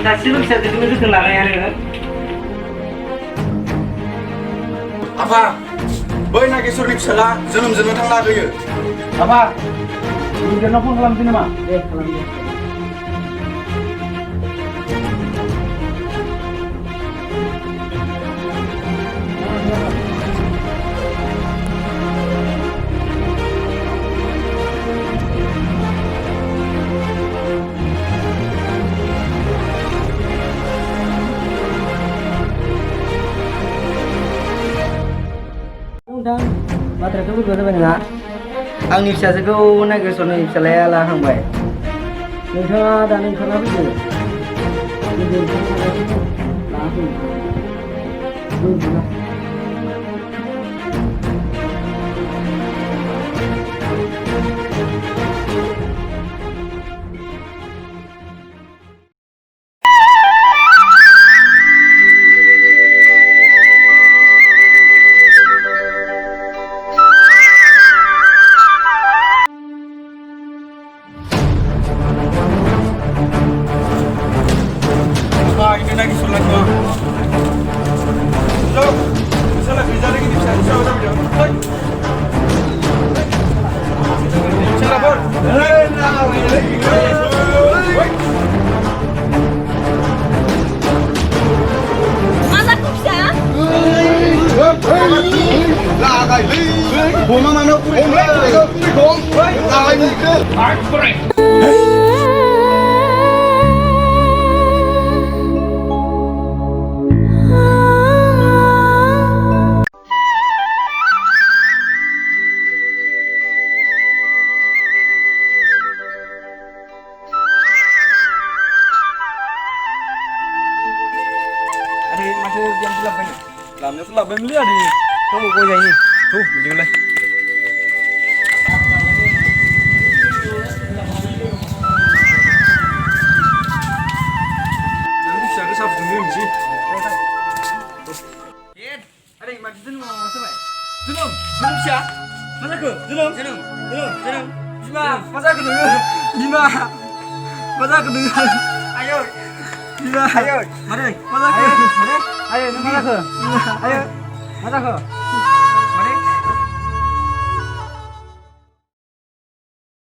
सासेल' फिसाजोखौनो जोथोन लानाया नोङो आफा बै नागेश्वरनि फिसाला जोनोमजोंनो थांना होयो आफा गिदिरनाव फन खालामसै नामा दे खालामदो नोंथां बाथ्रायाथ' बोरैबा जाबाय नोंहा आंनि फिसाजोखौ नागेश्वरनि फिसालाया लाखांबाय नोंथाङा दानो ओंखारना फैदो लाना फैदो Apa ini Nageswar lagi bang? Lo, misalnya kerja lagi di sana siapa dah? Hei, cara bor? Hei, nak lagi. Mana aku bisa? Lagai li. Boma mana? Om lagi. Bom. Lagai ni ke? Aku korek. Masih jam 8 ni. Lamnya tu 8 miliar ni. Kamu kau jadi ni. Tu, beli lah. Jadi siapa sah tunggu ni sih? Yen, ada yang macam tu mau masuk mai? Zulum siapa? Mana ke? Zulum. Bima, masa ke dulu? Bima, masa ke dulu? Ayo. Bima, ayo. Mari, masa ke? Ayo, mana ke? Ayo, mana ke?